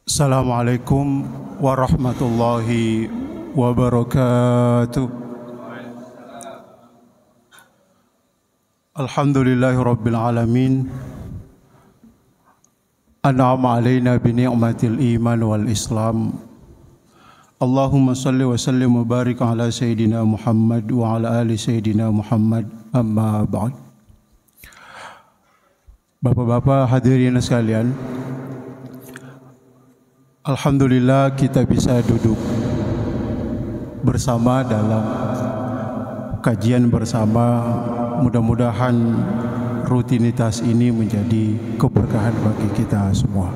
Assalamualaikum warahmatullahi wabarakatuh. Alhamdulillahi rabbil alamin. An'ama alaina bi ni'matil iman wal islam. Allahumma salli wa sallim wa barik ala sayyidina Muhammad wa ala ali sayyidina Muhammad, amma ba'd. Bapak-bapak hadirin sekalian, alhamdulillah kita bisa duduk bersama dalam kajian bersama. Mudah-mudahan rutinitas ini menjadi keberkahan bagi kita semua.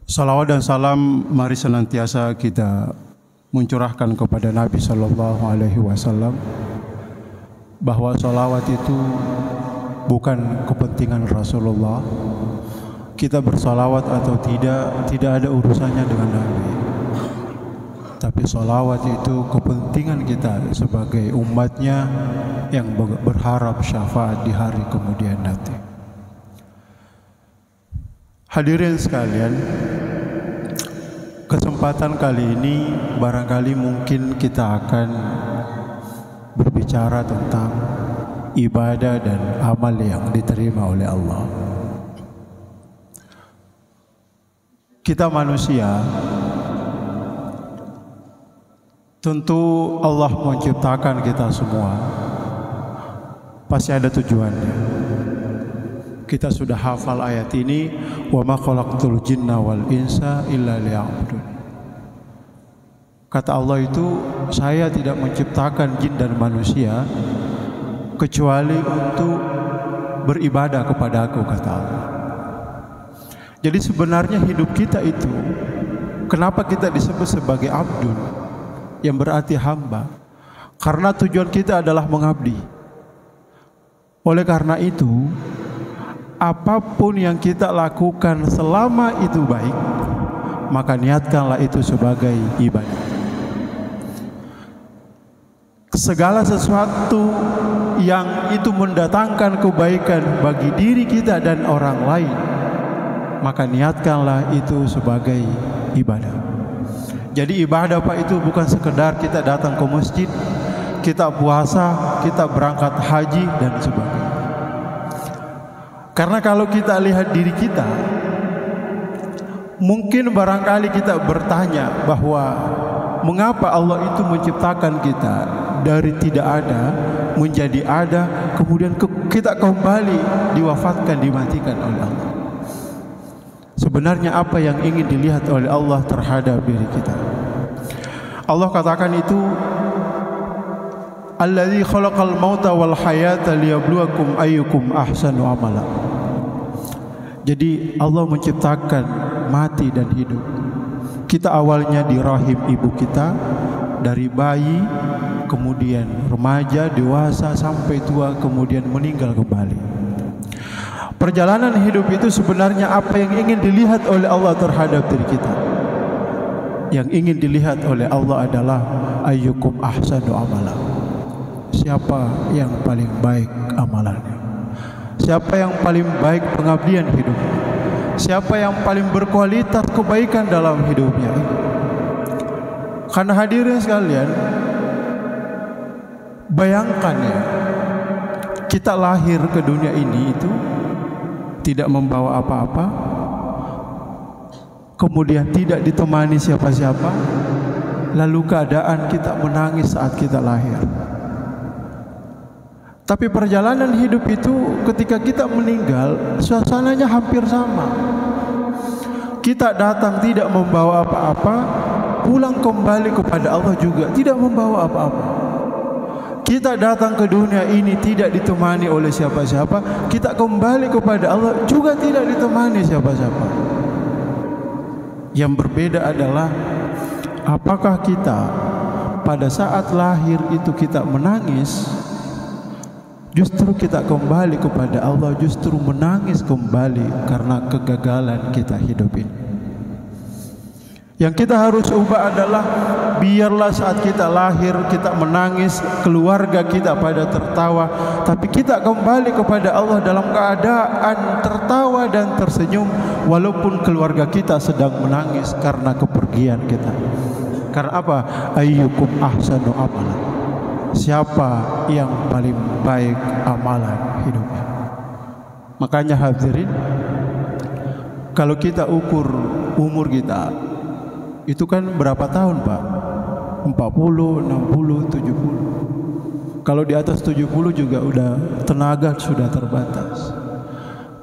Salawat dan salam mari senantiasa kita mencurahkan kepada Nabi Sallallahu Alaihi Wasallam, bahwa salawat itu bukan kepentingan Rasulullah. Kita bersalawat atau tidak ada urusannya dengan Nabi. Tapi salawat itu kepentingan kita sebagai umatnya yang berharap syafaat di hari kemudian nanti. Hadirin sekalian, kesempatan kali ini barangkali mungkin kita akan berbicara tentang ibadah dan amal yang diterima oleh Allah. Kita manusia, tentu Allah menciptakan kita semua pasti ada tujuannya. Kita sudah hafal ayat ini, wa ma khalaqtul jinna wal insa illa liya'budun. Kata Allah itu, saya tidak menciptakan jin dan manusia kecuali untuk beribadah kepada Aku, kata Allah. Jadi sebenarnya hidup kita itu, kenapa kita disebut sebagai abdun, yang berarti hamba? Karena tujuan kita adalah mengabdi. Oleh karena itu, apapun yang kita lakukan selama itu baik, maka niatkanlah itu sebagai ibadah. Segala sesuatu yang itu mendatangkan kebaikan bagi diri kita dan orang lain, maka niatkanlah itu sebagai ibadah. Jadi ibadah Pak itu bukan sekedar kita datang ke masjid, kita puasa, kita berangkat haji dan sebagainya. Karena kalau kita lihat diri kita, mungkin barangkali kita bertanya bahwa mengapa Allah itu menciptakan kita dari tidak ada menjadi ada, kemudian kita kembali diwafatkan, dimatikan oleh Allah. Sebenarnya apa yang ingin dilihat oleh Allah terhadap diri kita? Allah katakan itu, Alladzi khalaqal mauta wal hayata liyabluwakum ayyukum ahsanu amala. Jadi Allah menciptakan mati dan hidup. Kita awalnya di rahim ibu kita, dari bayi, kemudian remaja, dewasa, sampai tua, kemudian meninggal kembali. Perjalanan hidup itu sebenarnya apa yang ingin dilihat oleh Allah terhadap diri kita? Yang ingin dilihat oleh Allah adalah ayyukum ahsanu amala. Siapa yang paling baik amalannya? Siapa yang paling baik pengabdian hidupnya? Siapa yang paling berkualitas kebaikan dalam hidupnya ini? Karena hadirin sekalian, bayangkan ya, kita lahir ke dunia ini itu tidak membawa apa-apa, kemudian tidak ditemani siapa-siapa, lalu keadaan kita menangis saat kita lahir. Tapi perjalanan hidup itu ketika kita meninggal, suasananya hampir sama. Kita datang tidak membawa apa-apa, pulang kembali kepada Allah juga tidak membawa apa-apa. Kita datang ke dunia ini tidak ditemani oleh siapa-siapa, kita kembali kepada Allah juga tidak ditemani siapa-siapa. Yang berbeda adalah apakah kita pada saat lahir itu kita menangis, justru kita kembali kepada Allah, justru menangis kembali karena kegagalan kita hidup ini. Yang kita harus ubah adalah biarlah saat kita lahir kita menangis, keluarga kita pada tertawa, tapi kita kembali kepada Allah dalam keadaan tertawa dan tersenyum, walaupun keluarga kita sedang menangis karena kepergian kita. Karena apa? Ayyukum ahsanu amalan. Siapa yang paling baik amalan hidupnya. Makanya hadirin, kalau kita ukur umur kita, itu kan berapa tahun Pak? 40, 60, 70. Kalau di atas 70 juga udah tenaga sudah terbatas.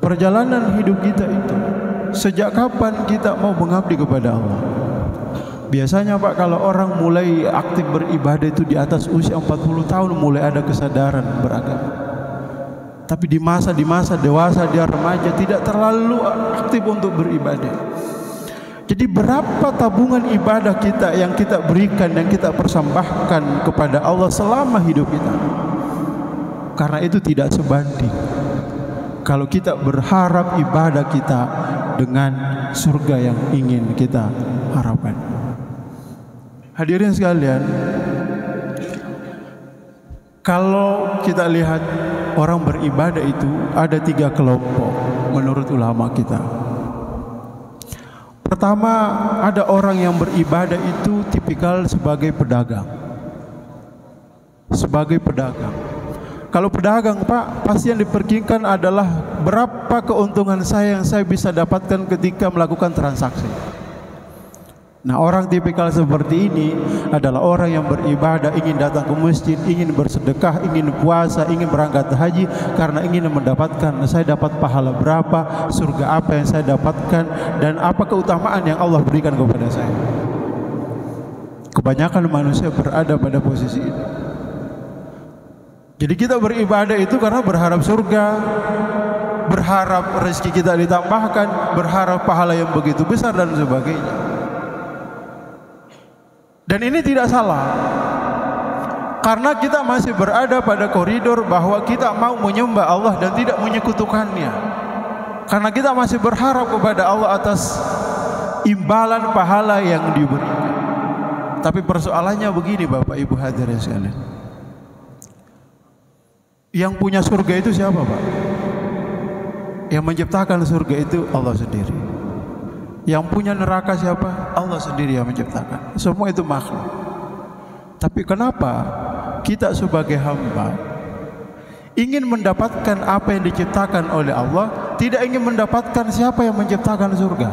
Perjalanan hidup kita itu, sejak kapan kita mau mengabdi kepada Allah? Biasanya Pak, kalau orang mulai aktif beribadah itu di atas usia 40 tahun mulai ada kesadaran beragama. Tapi di masa dewasa, dia remaja tidak terlalu aktif untuk beribadah. Jadi berapa tabungan ibadah kita yang kita berikan, yang kita persembahkan kepada Allah selama hidup kita? Karena itu tidak sebanding kalau kita berharap ibadah kita dengan surga yang ingin kita harapkan. Hadirin sekalian, kalau kita lihat orang beribadah itu ada 3 kelompok menurut ulama kita. Pertama, ada orang yang beribadah itu tipikal sebagai pedagang. Sebagai pedagang. Kalau pedagang Pak, pasti yang diperkirakan adalah berapa keuntungan yang saya bisa dapatkan ketika melakukan transaksi. Nah, orang tipikal seperti ini adalah orang yang beribadah, ingin datang ke masjid, ingin bersedekah, ingin puasa, ingin berangkat haji karena ingin mendapatkan, saya dapat pahala berapa, surga apa yang saya dapatkan, dan apa keutamaan yang Allah berikan kepada saya. Kebanyakan manusia berada pada posisi ini. Jadi kita beribadah itu karena berharap surga, berharap rezeki kita ditambahkan, berharap pahala yang begitu besar dan sebagainya. Dan ini tidak salah, karena kita masih berada pada koridor bahwa kita mau menyembah Allah dan tidak menyekutukannya. Karena kita masih berharap kepada Allah atas imbalan pahala yang diberikan. Tapi persoalannya begini Bapak Ibu hadirin sekalian, yang punya surga itu siapa Pak? Yang menciptakan surga itu Allah sendiri. Yang punya neraka siapa? Allah sendiri yang menciptakan. Semua itu makhluk. Tapi kenapa kita sebagai hamba ingin mendapatkan apa yang diciptakan oleh Allah, tidak ingin mendapatkan siapa yang menciptakan surga?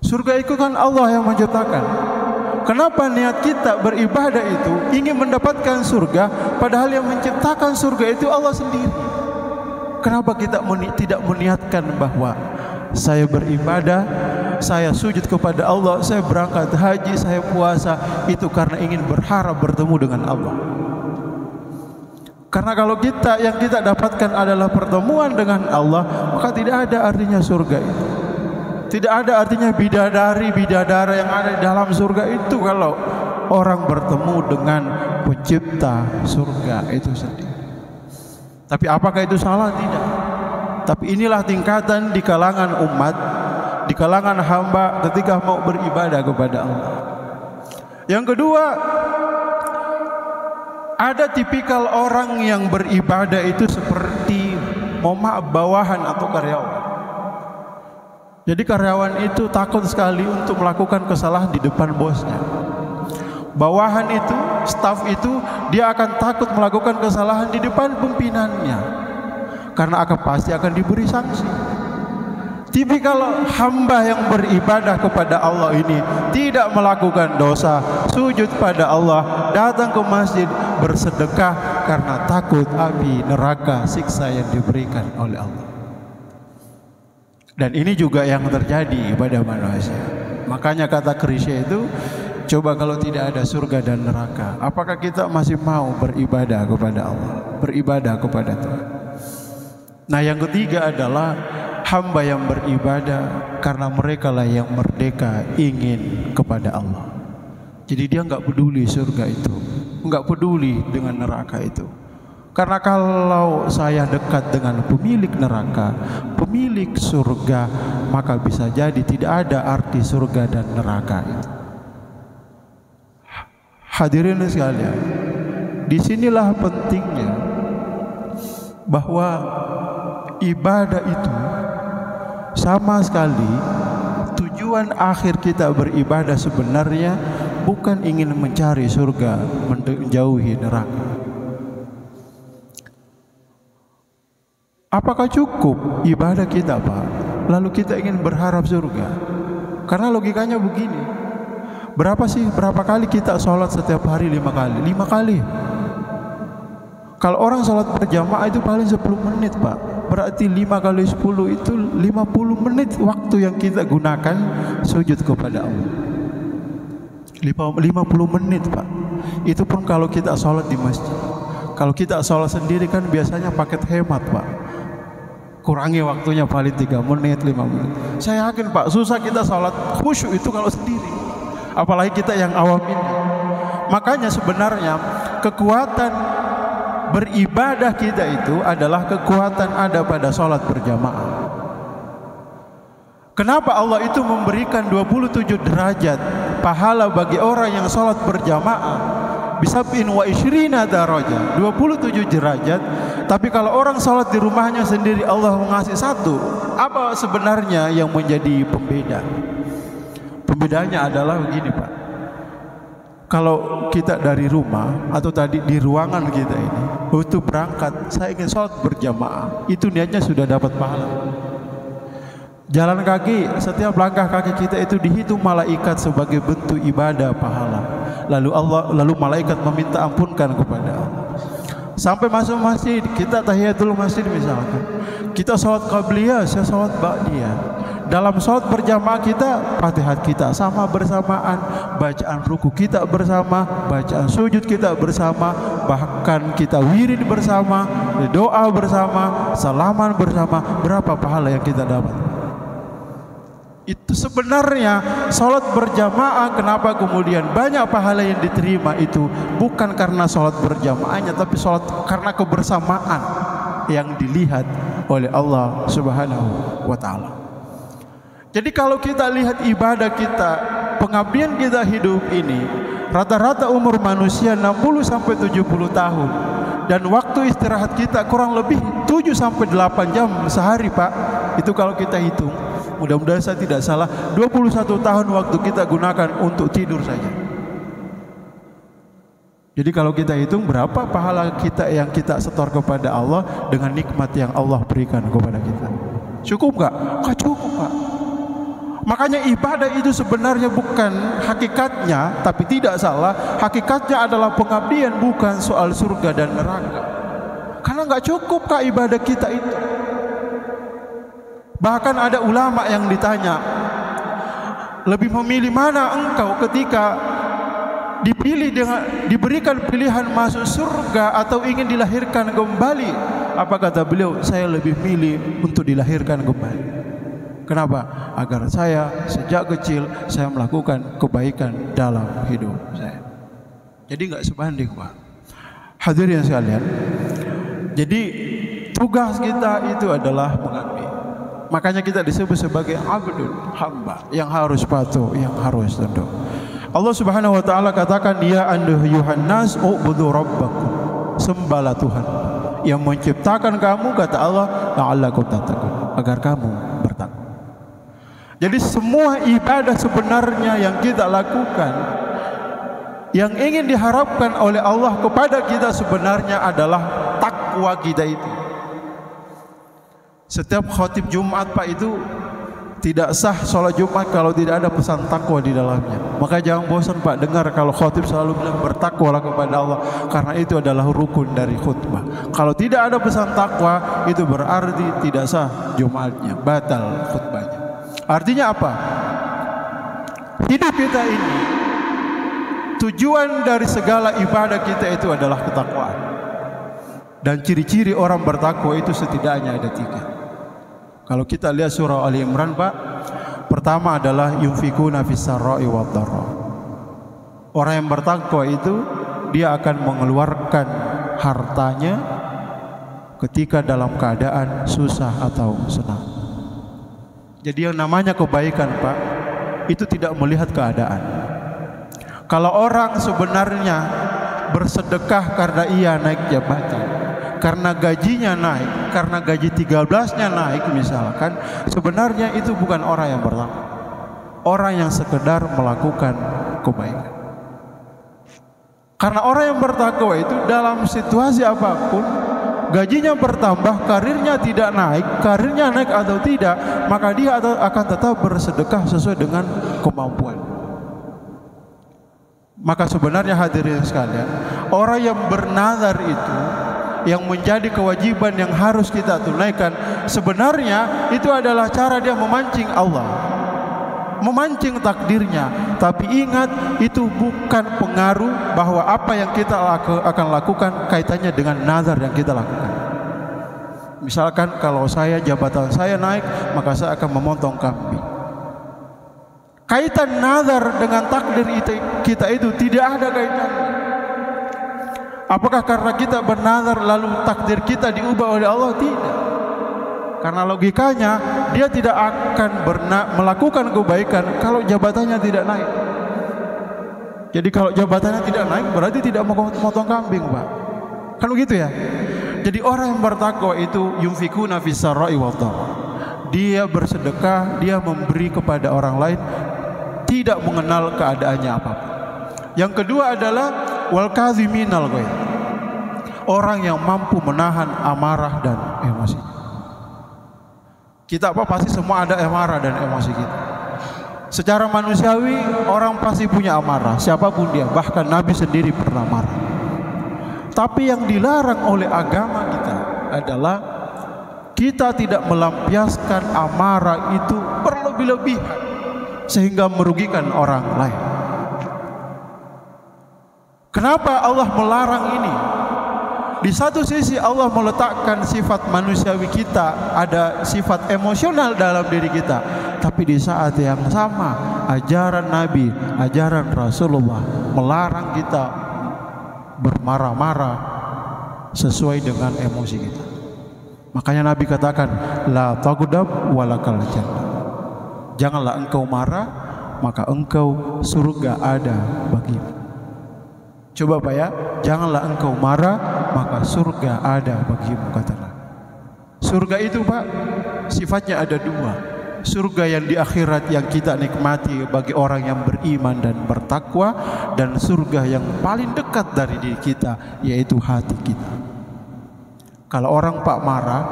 Surga itu kan Allah yang menciptakan. Kenapa niat kita beribadah itu ingin mendapatkan surga, padahal yang menciptakan surga itu Allah sendiri? Kenapa kita tidak meniatkan bahwa saya beribadah, saya sujud kepada Allah, saya berangkat haji, saya puasa, itu karena ingin berharap bertemu dengan Allah. Karena kalau yang kita dapatkan adalah pertemuan dengan Allah, maka tidak ada artinya surga itu. Tidak ada artinya bidadari-bidadara yang ada di dalam surga itu kalau orang bertemu dengan pencipta surga itu sendiri. Tapi apakah itu salah? Tidak. Tapi inilah tingkatan di kalangan umat, di kalangan hamba ketika mau beribadah kepada Allah. Yang kedua, ada tipikal orang yang beribadah itu seperti bawahan atau karyawan. Jadi karyawan itu takut sekali untuk melakukan kesalahan di depan bosnya. Bawahan itu, staf itu, dia akan takut melakukan kesalahan di depan pimpinannya, karena pasti akan diberi sanksi. Tipikal hamba yang beribadah kepada Allah ini tidak melakukan dosa, sujud pada Allah, datang ke masjid, bersedekah karena takut api neraka siksa yang diberikan oleh Allah. Dan ini juga yang terjadi pada manusia. Makanya kata klise itu, coba kalau tidak ada surga dan neraka, apakah kita masih mau beribadah kepada Allah, beribadah kepada Tuhan? Nah, yang ketiga adalah hamba yang beribadah karena mereka lah yang merdeka ingin kepada Allah. Jadi dia enggak peduli surga itu, enggak peduli dengan neraka itu. Karena kalau saya dekat dengan pemilik neraka, pemilik surga, maka bisa jadi tidak ada arti surga dan neraka itu. Hadirin sekalian, disinilah pentingnya bahwa ibadah itu sama sekali tujuan akhir kita beribadah sebenarnya bukan ingin mencari surga, menjauhi neraka. Apakah cukup ibadah kita, Pak? Lalu kita ingin berharap surga? Karena logikanya begini. Berapa kali kita sholat setiap hari? 5 kali. 5 kali. Kalau orang sholat berjamaah itu paling 10 menit, Pak. Berarti 5 kali 10 itu 50 menit waktu yang kita gunakan sujud kepada Allah. 50 menit, Pak. Itu pun kalau kita sholat di masjid. Kalau kita sholat sendiri kan biasanya paket hemat, Pak. Kurangi waktunya paling 3 menit, 5 menit. Saya yakin, Pak, susah kita sholat khusyuk itu kalau sendiri. Apalagi kita yang awam ini. Makanya sebenarnya kekuatan beribadah kita itu adalah kekuatan ada pada sholat berjamaah. Kenapa Allah itu memberikan 27 derajat pahala bagi orang yang sholat berjamaah? Bisab'in wa isyrina darajah, 27 derajat. Tapi kalau orang sholat di rumahnya sendiri Allah mengasih 1. Apa sebenarnya yang menjadi pembeda? Pembedanya adalah begini, Pak. Kalau kita dari rumah atau tadi di ruangan kita ini untuk berangkat, saya ingin sholat berjamaah, itu niatnya sudah dapat pahala. Jalan kaki, setiap langkah kaki kita itu dihitung malaikat sebagai bentuk ibadah pahala. Lalu malaikat meminta ampunkan kepada Allah. Sampai masuk masjid, kita tahiyatul masjid misalkan, kita sholat qabliyah, saya sholat ba'diyah. Dalam sholat berjamaah kita, Fatihah kita sama bersamaan, bacaan ruku kita bersama, bacaan sujud kita bersama, bahkan kita wirid bersama, doa bersama, salaman bersama. Berapa pahala yang kita dapat? Itu sebenarnya sholat berjamaah. Kenapa kemudian banyak pahala yang diterima itu bukan karena sholat berjamaahnya, tapi sholat karena kebersamaan yang dilihat oleh Allah Subhanahu wa Ta'ala. Jadi kalau kita lihat ibadah kita, pengabdian kita hidup ini, rata-rata umur manusia 60 sampai 70 tahun, dan waktu istirahat kita kurang lebih 7 sampai 8 jam sehari, Pak. Itu kalau kita hitung, mudah-mudahan saya tidak salah, 21 tahun waktu kita gunakan untuk tidur saja. Jadi kalau kita hitung berapa pahala kita yang kita setor kepada Allah dengan nikmat yang Allah berikan kepada kita. Cukup nggak? Nggak cukup, Pak. Makanya ibadah itu sebenarnya bukan hakikatnya, tapi tidak salah, hakikatnya adalah pengabdian, bukan soal surga dan neraka. Karena nggak cukup, Kak, ibadah kita itu. Bahkan ada ulama yang ditanya, lebih memilih mana engkau ketika diberikan pilihan masuk surga atau ingin dilahirkan kembali? Apa kata beliau? Saya lebih milih untuk dilahirkan kembali. Kenapa? Agar saya sejak kecil saya melakukan kebaikan dalam hidup saya. Jadi nggak sebanding, Pak. Hadirin sekalian, jadi tugas kita itu adalah mengabdi. Makanya kita disebut sebagai abdul, hamba yang harus patuh, yang harus tunduk. Allah Subhanahu wa Ta'ala katakan, ya ayyuhan nas u'budu rabbakum, sembahlah Tuhan yang menciptakan kamu, kata Allah, la'allakum tattaqun, agar kamu bertakwa. Jadi semua ibadah sebenarnya yang kita lakukan, yang ingin diharapkan oleh Allah kepada kita sebenarnya adalah takwa kita itu. Setiap khotib Jumat, Pak, itu tidak sah sholat Jumat kalau tidak ada pesan takwa di dalamnya. Maka jangan bosan, Pak, dengar kalau khotib selalu bilang bertakwalah kepada Allah, karena itu adalah rukun dari khutbah. Kalau tidak ada pesan takwa, itu berarti tidak sah Jumatnya, batal khutbahnya. Artinya apa? Hidup kita ini, tujuan dari segala ibadah kita itu adalah ketakwaan. Dan ciri-ciri orang bertakwa itu setidaknya ada 3. Kalau kita lihat surah Ali Imran, Pak, pertama adalah yunfikuna fis sarra'i wad dharra. Orang yang bertakwa itu dia akan mengeluarkan hartanya ketika dalam keadaan susah atau senang. Jadi yang namanya kebaikan, Pak, itu tidak melihat keadaan. Kalau orang sebenarnya bersedekah karena ia naik jabatan, karena gajinya naik, karena gaji 13-nya naik misalkan, sebenarnya itu bukan orang yang bertakwa. Orang yang sekedar melakukan kebaikan. Karena orang yang bertakwa itu dalam situasi apapun, gajinya bertambah, karirnya tidak naik, karirnya naik atau tidak, maka dia akan tetap bersedekah sesuai dengan kemampuan. Maka sebenarnya hadirin sekalian, orang yang bernazar itu, yang menjadi kewajiban yang harus kita tunaikan, sebenarnya itu adalah cara dia memancing Allah, memancing takdirnya. Tapi ingat, itu bukan pengaruh bahwa apa yang kita akan lakukan kaitannya dengan nazar yang kita lakukan. Misalkan kalau jabatan saya naik, maka saya akan memotong kambing. Kaitan nazar dengan takdir kita itu tidak ada kaitannya. Apakah karena kita bernazar lalu takdir kita diubah oleh Allah? Tidak. Karena logikanya dia tidak akan melakukan kebaikan kalau jabatannya tidak naik. Jadi kalau jabatannya tidak naik berarti tidak mau motong kambing, Pak. Kan begitu ya? Jadi orang yang bertakwa itu yunfikuna fis sarai wad dharra. Dia bersedekah, dia memberi kepada orang lain, tidak mengenal keadaannya apapun. Yang kedua adalah wal kaziminal ghaidh. Orang yang mampu menahan amarah dan emosi. Kita pasti semua ada amarah dan emosi kita. Secara manusiawi orang pasti punya amarah, siapapun dia, bahkan Nabi sendiri pernah marah. Tapi yang dilarang oleh agama kita adalah kita tidak melampiaskan amarah itu berlebih-lebihan sehingga merugikan orang lain. Kenapa Allah melarang ini? Di satu sisi Allah meletakkan sifat manusiawi kita, ada sifat emosional dalam diri kita. Tapi di saat yang sama, ajaran Nabi, ajaran Rasulullah melarang kita bermarah-marah sesuai dengan emosi kita. Makanya Nabi katakan, la taghdab walakal jannah. Janganlah engkau marah, maka engkau surga ada bagimu. Coba Pak ya, janganlah engkau marah, maka surga ada bagimu, kata Nabi. Surga itu Pak, sifatnya ada dua. Surga yang di akhirat yang kita nikmati bagi orang yang beriman dan bertakwa, dan surga yang paling dekat dari diri kita, yaitu hati kita. Kalau orang Pak marah,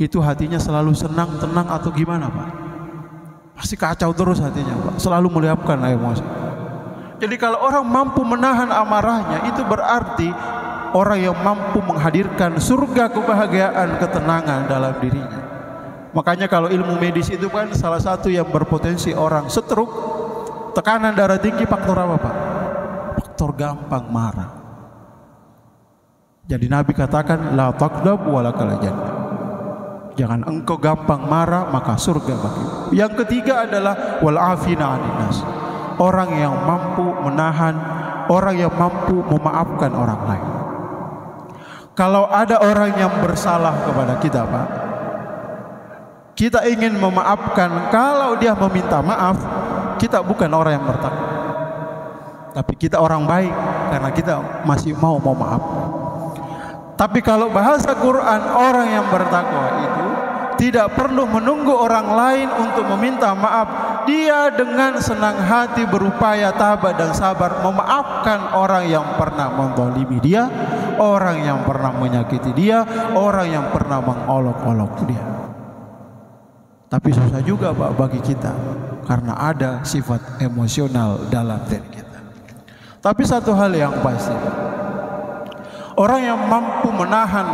itu hatinya selalu senang, tenang atau gimana Pak? Pasti kacau terus hatinya Pak, selalu meliapkan emosi. Jadi kalau orang mampu menahan amarahnya, itu berarti orang yang mampu menghadirkan surga kebahagiaan, ketenangan dalam dirinya. Makanya kalau ilmu medis itu kan salah satu yang berpotensi orang stroke, tekanan darah tinggi, faktor apa Pak? Faktor gampang marah. Jadi Nabi katakan, la taghdab walakal jannah. Jangan engkau gampang marah, maka surga bagimu. Yang ketiga adalah wal afina 'anil nas. Orang yang mampu menahan, orang yang mampu memaafkan orang lain. Kalau ada orang yang bersalah kepada kita Pak, kita ingin memaafkan. Kalau dia meminta maaf, kita bukan orang yang bertakwa, tapi kita orang baik karena kita masih mau maaf. Tapi kalau bahasa Quran, orang yang bertakwa itu tidak perlu menunggu orang lain untuk meminta maaf. Dia dengan senang hati berupaya tabah dan sabar memaafkan orang yang pernah menzalimi dia, orang yang pernah menyakiti dia, orang yang pernah mengolok-olok dia. Tapi susah juga Pak bagi kita, karena ada sifat emosional dalam diri kita. Tapi satu hal yang pasti, orang yang mampu menahan,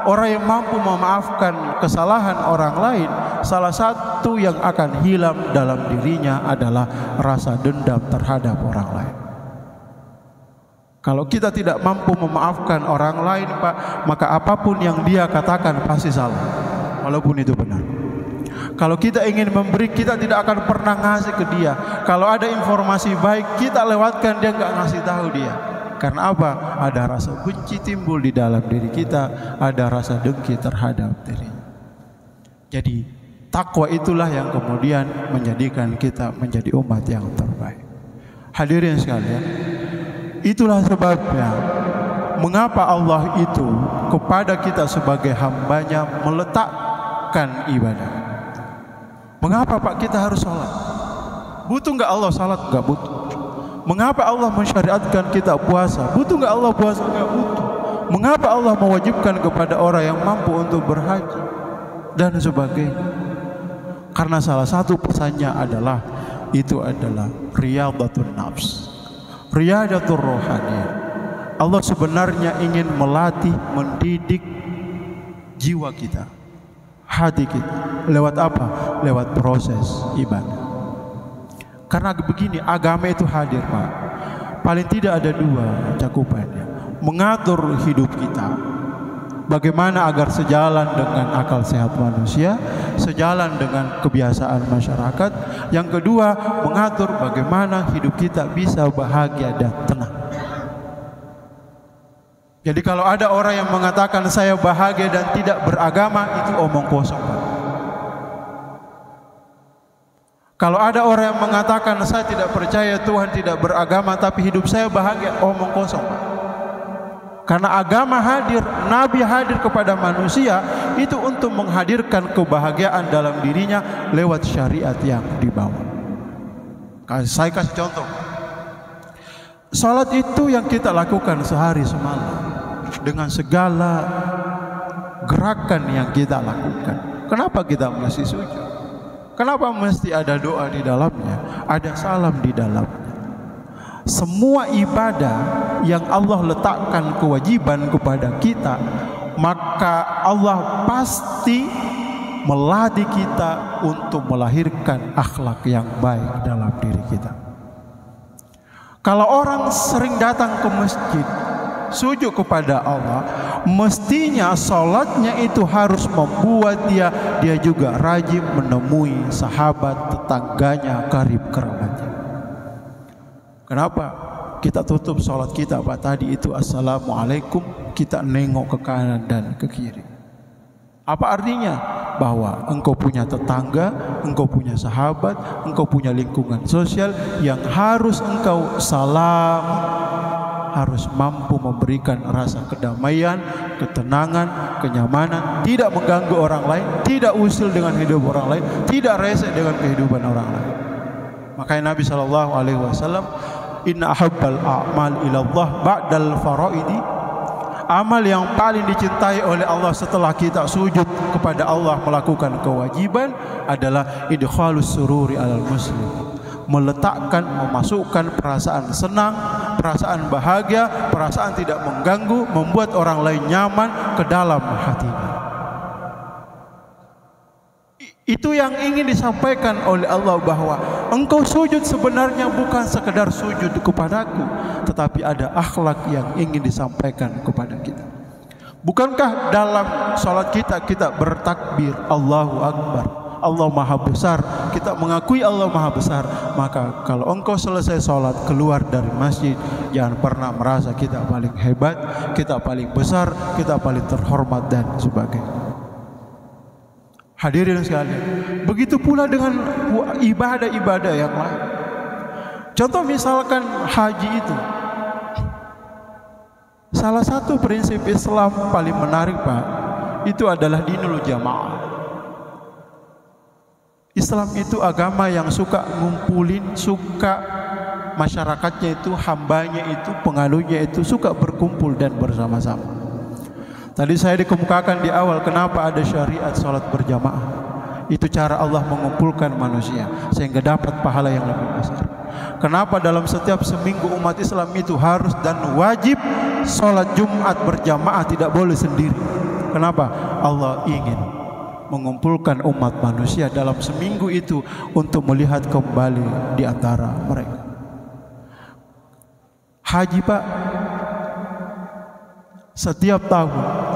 orang yang mampu memaafkan kesalahan orang lain, salah satu yang akan hilang dalam dirinya adalah rasa dendam terhadap orang lain. Kalau kita tidak mampu memaafkan orang lain Pak, maka apapun yang dia katakan pasti salah, walaupun itu benar. Kalau kita ingin memberi, kita tidak akan pernah ngasih ke dia. Kalau ada informasi baik, kita lewatkan, dia nggak ngasih tahu dia. Karena apa? Ada rasa benci timbul di dalam diri kita, ada rasa dengki terhadap dirinya. Jadi takwa itulah yang kemudian menjadikan kita menjadi umat yang terbaik. Hadirin sekalian, itulah sebabnya mengapa Allah itu kepada kita sebagai hambanya meletakkan ibadah? Mengapa Pak kita harus sholat? Butuh nggak Allah sholat? Nggak butuh. Mengapa Allah mensyariatkan kita puasa? Butuh nggak Allah puasa? Nggak butuh. Mengapa Allah mewajibkan kepada orang yang mampu untuk berhaji dan sebagainya? Karena salah satu pesannya adalah itu adalah riyadhatun nafs, riyadatul rohaniyah. Allah sebenarnya ingin melatih, mendidik jiwa kita, hati kita. Lewat apa? Lewat proses ibadah. Karena begini, agama itu hadir Pak, paling tidak ada dua cakupannya. Mengatur hidup kita, bagaimana agar sejalan dengan akal sehat manusia, sejalan dengan kebiasaan masyarakat. Yang kedua, mengatur bagaimana hidup kita bisa bahagia dan tenang. Jadi kalau ada orang yang mengatakan saya bahagia dan tidak beragama, itu omong kosong Pak. Kalau ada orang yang mengatakan saya tidak percaya Tuhan, tidak beragama, tapi hidup saya bahagia, omong kosong Pak. Karena agama hadir, Nabi hadir kepada manusia itu untuk menghadirkan kebahagiaan dalam dirinya lewat syariat yang dibawa. Saya kasih contoh. Salat itu yang kita lakukan sehari semalam dengan segala gerakan yang kita lakukan. Kenapa kita mesti sujud? Kenapa mesti ada doa di dalamnya? Ada salam di dalamnya. Semua ibadah yang Allah letakkan kewajiban kepada kita, maka Allah pasti melatih kita untuk melahirkan akhlak yang baik dalam diri kita. Kalau orang sering datang ke masjid, sujud kepada Allah, mestinya salatnya itu harus membuat dia juga rajin menemui sahabat, tetangganya, karib kerabatnya. Kenapa kita tutup sholat kita Pak tadi itu assalamualaikum, kita nengok ke kanan dan ke kiri? Apa artinya? Bahwa engkau punya tetangga, engkau punya sahabat, engkau punya lingkungan sosial yang harus engkau salam, harus mampu memberikan rasa kedamaian, ketenangan, kenyamanan, tidak mengganggu orang lain, tidak usil dengan hidup orang lain, tidak rese dengan kehidupan orang lain. Makanya Nabi SAW, inna ahabbal a'mal ilallah ba'dal faraidi, amal yang paling dicintai oleh Allah setelah kita sujud kepada Allah melakukan kewajiban adalah idkhalus sururi alal muslim, meletakkan, memasukkan perasaan senang, perasaan bahagia, perasaan tidak mengganggu, membuat orang lain nyaman ke dalam hatinya. Itu yang ingin disampaikan oleh Allah, bahwa engkau sujud sebenarnya bukan sekedar sujud kepadaku, tetapi ada akhlak yang ingin disampaikan kepada kita. Bukankah dalam salat kita bertakbir Allahu Akbar, Allah Maha Besar, kita mengakui Allah Maha Besar? Maka kalau engkau selesai salat keluar dari masjid, jangan pernah merasa kita paling hebat, kita paling besar, kita paling terhormat dan sebagainya. Hadirin sekalian, begitu pula dengan ibadah-ibadah yang lain. Contoh misalkan haji itu, salah satu prinsip Islam paling menarik Pak, itu adalah dinul jamaah. Islam itu agama yang suka ngumpulin, suka masyarakatnya itu, hambanya itu, pengalunya itu suka berkumpul dan bersama-sama. Tadi saya dikemukakan di awal kenapa ada syariat salat berjamaah. Itu cara Allah mengumpulkan manusia sehingga dapat pahala yang lebih besar. Kenapa dalam setiap seminggu umat Islam itu harus dan wajib salat Jumat berjamaah, tidak boleh sendiri? Kenapa? Allah ingin mengumpulkan umat manusia dalam seminggu itu untuk melihat kembali di antara mereka. Haji Pak, setiap tahun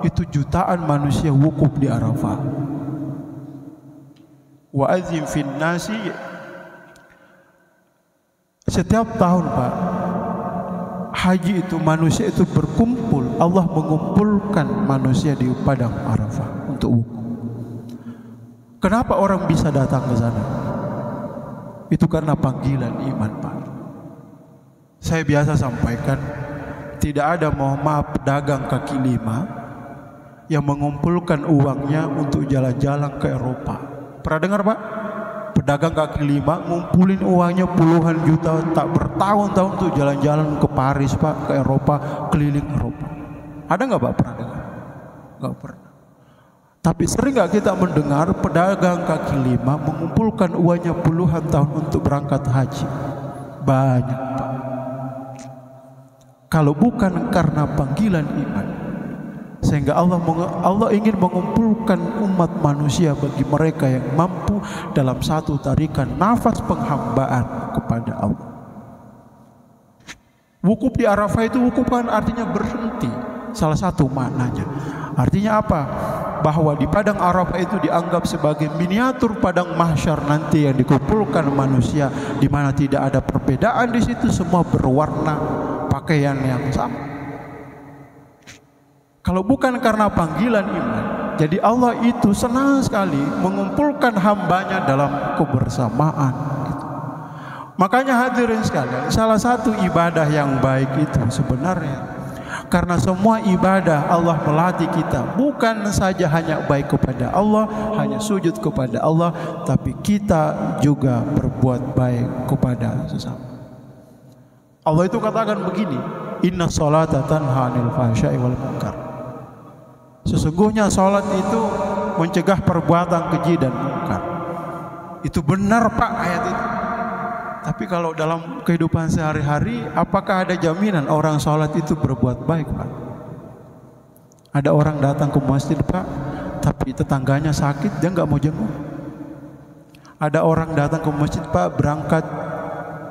itu jutaan manusia wukuf di Arafah. Wa azim fin nasi, setiap tahun Pak, haji itu manusia itu berkumpul, Allah mengumpulkan manusia di padang Arafah untuk wukuf. Kenapa orang bisa datang ke sana? Itu karena panggilan iman Pak. Saya biasa sampaikan, tidak ada, mohon maaf, pedagang kaki lima yang mengumpulkan uangnya untuk jalan-jalan ke Eropa. Pernah dengar Pak? Pedagang kaki lima ngumpulin uangnya puluhan juta, tak bertahun-tahun untuk jalan-jalan ke Paris Pak, ke Eropa, keliling Eropa. Ada nggak Pak pernah dengar? Nggak pernah. Tapi sering nggak kita mendengar pedagang kaki lima mengumpulkan uangnya puluhan tahun untuk berangkat haji? Banyak Pak. Kalau bukan karena panggilan iman, sehingga Allah ingin mengumpulkan umat manusia bagi mereka yang mampu dalam satu tarikan nafas penghambaan kepada Allah. Wukuf di Arafah itu, wukuf kan artinya berhenti. Salah satu maknanya. Artinya apa? Bahwa di padang Arafah itu dianggap sebagai miniatur padang mahsyar nanti yang dikumpulkan manusia, di mana tidak ada perbedaan di situ, semua berwarna pakaian yang sama. Kalau bukan karena panggilan iman, jadi Allah itu senang sekali mengumpulkan hambanya dalam kebersamaan. Makanya hadirin sekalian, salah satu ibadah yang baik itu sebenarnya, karena semua ibadah Allah melatih kita bukan saja hanya baik kepada Allah, hanya sujud kepada Allah, tapi kita juga berbuat baik kepada sesama. Allah itu katakan begini, inna sholata tanha 'anil fahsya'i wal munkar. Sesungguhnya salat itu mencegah perbuatan keji dan munkar. Itu benar Pak ayat itu. Tapi kalau dalam kehidupan sehari-hari, apakah ada jaminan orang salat itu berbuat baik Pak? Ada orang datang ke masjid Pak, tapi tetangganya sakit, dia nggak mau jenguk. Ada orang datang ke masjid Pak, berangkat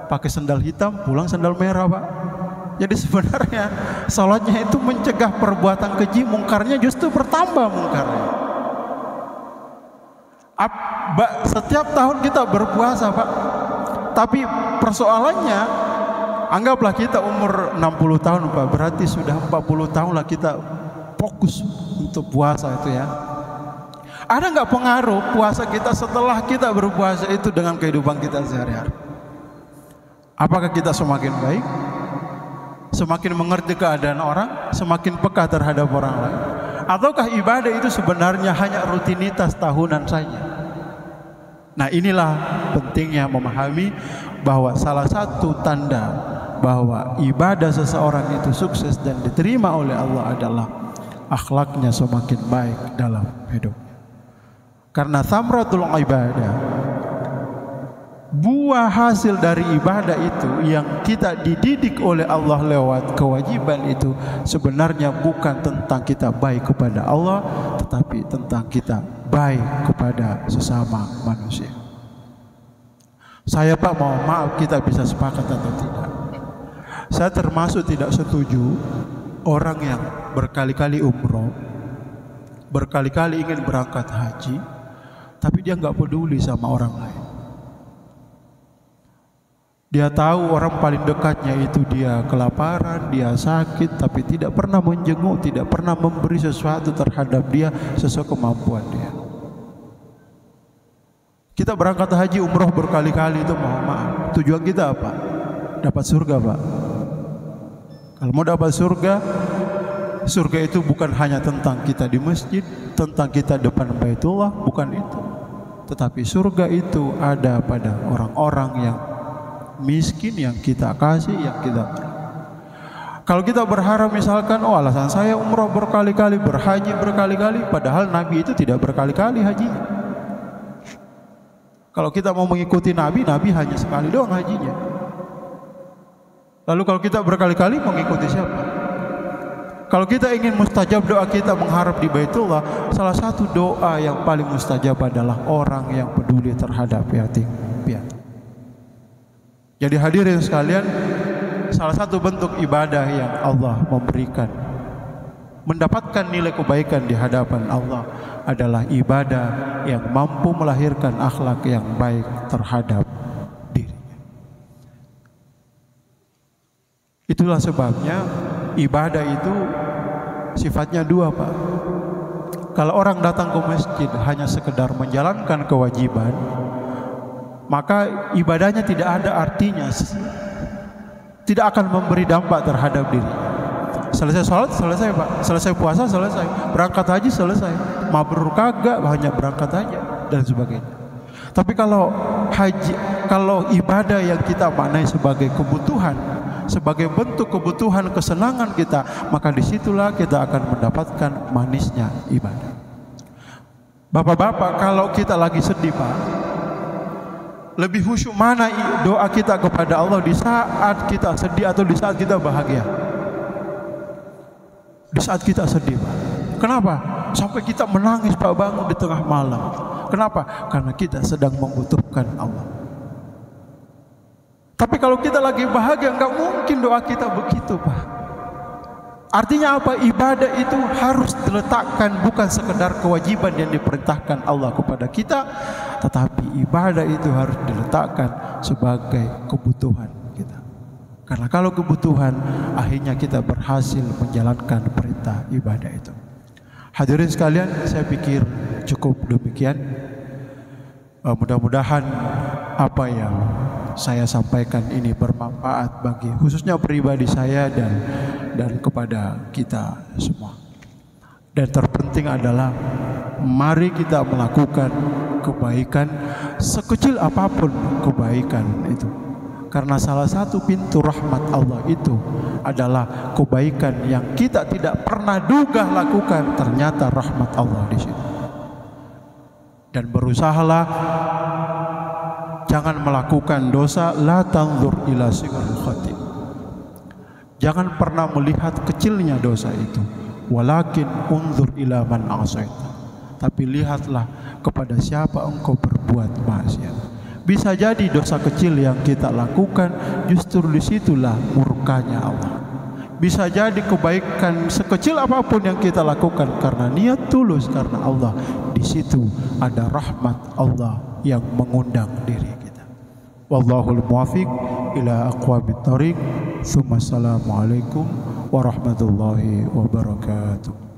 pakai sandal hitam, pulang sandal merah Pak. Jadi sebenarnya salatnya itu mencegah perbuatan keji, mungkarnya justru bertambah mungkarnya. Setiap tahun kita berpuasa Pak, tapi persoalannya, anggaplah kita umur 60 tahun Pak, berarti sudah 40 tahun lah kita fokus untuk puasa itu ya. Ada nggak pengaruh puasa kita setelah kita berpuasa itu dengan kehidupan kita sehari-hari? Apakah kita semakin baik? Semakin mengerti keadaan orang, semakin peka terhadap orang lain? Ataukah ibadah itu sebenarnya hanya rutinitas tahunan saja? Nah, inilah pentingnya memahami bahwa salah satu tanda bahwa ibadah seseorang itu sukses dan diterima oleh Allah adalah akhlaknya semakin baik dalam hidup. Karena thamratul ibadah, buah hasil dari ibadah itu yang kita dididik oleh Allah lewat kewajiban itu sebenarnya bukan tentang kita baik kepada Allah, tetapi tentang kita baik kepada sesama manusia. Saya Pak, mohon maaf, kita bisa sepakat atau tidak? Saya termasuk tidak setuju orang yang berkali-kali umroh, berkali-kali ingin berangkat haji, tapi dia nggak peduli sama orang lain. Dia tahu orang paling dekatnya itu dia kelaparan, dia sakit, tapi tidak pernah menjenguk, tidak pernah memberi sesuatu terhadap dia sesuai kemampuan dia. Kita berangkat haji umroh berkali-kali itu, mohon maaf, tujuan kita apa? Dapat surga Pak. Kalau mau dapat surga, surga itu bukan hanya tentang kita di masjid, tentang kita depan Baitullah, bukan itu. Tetapi surga itu ada pada orang-orang yang miskin, yang kita kasih, yang kita beri. Kalau kita berharap misalkan, oh alasan saya umroh berkali-kali, berhaji berkali-kali, padahal Nabi itu tidak berkali-kali hajinya. Kalau kita mau mengikuti Nabi, Nabi hanya sekali doang hajinya. Lalu kalau kita berkali-kali mengikuti siapa? Kalau kita ingin mustajab doa kita mengharap di Baitullah, salah satu doa yang paling mustajab adalah orang yang peduli terhadap yatim piatu. Jadi hadirin sekalian, salah satu bentuk ibadah yang Allah memberikan, mendapatkan nilai kebaikan di hadapan Allah adalah ibadah yang mampu melahirkan akhlak yang baik terhadap dirinya. Itulah sebabnya ibadah itu sifatnya dua Pak. Kalau orang datang ke masjid hanya sekedar menjalankan kewajiban, maka ibadahnya tidak ada artinya, tidak akan memberi dampak terhadap diri. Selesai sholat selesai Pak, selesai puasa selesai, berangkat haji selesai, mabrur kagak, hanya berangkat aja dan sebagainya. Tapi kalau haji, kalau ibadah yang kita maknai sebagai kebutuhan, sebagai bentuk kebutuhan kesenangan kita, maka disitulah kita akan mendapatkan manisnya ibadah. Bapak-bapak, kalau kita lagi sedih Pak, lebih khusyuk mana doa kita kepada Allah di saat kita sedih atau di saat kita bahagia? Di saat kita sedih Pak. Kenapa? Sampai kita menangis Pak, bangun di tengah malam. Kenapa? Karena kita sedang membutuhkan Allah. Tapi kalau kita lagi bahagia, nggak mungkin doa kita begitu Pak. Artinya apa? Ibadah itu harus diletakkan bukan sekedar kewajiban yang diperintahkan Allah kepada kita, tetapi ibadah itu harus diletakkan sebagai kebutuhan kita. Karena kalau kebutuhan, akhirnya kita berhasil menjalankan perintah ibadah itu. Hadirin sekalian, saya pikir cukup demikian. Mudah-mudahan apa yang saya sampaikan ini bermanfaat bagi khususnya pribadi saya dan kepada kita semua. Dan terpenting adalah mari kita melakukan kebaikan sekecil apapun kebaikan itu. Karena salah satu pintu rahmat Allah itu adalah kebaikan yang kita tidak pernah duga lakukan, ternyata rahmat Allah di situ. Dan berusahalah jangan melakukan dosa, la tanzur ila sigril khati. Jangan pernah melihat kecilnya dosa itu. Walakin unzur ila man asaita. Tapi lihatlah kepada siapa engkau berbuat maksiat. Bisa jadi dosa kecil yang kita lakukan justru disitulah murkanya Allah. Bisa jadi kebaikan sekecil apapun yang kita lakukan karena niat tulus karena Allah. Di situ ada rahmat Allah yang mengundang diri kita. Wallahul muwaffiq ila aqwamit thoriq. Assalamualaikum warahmatullahi wabarakatuh.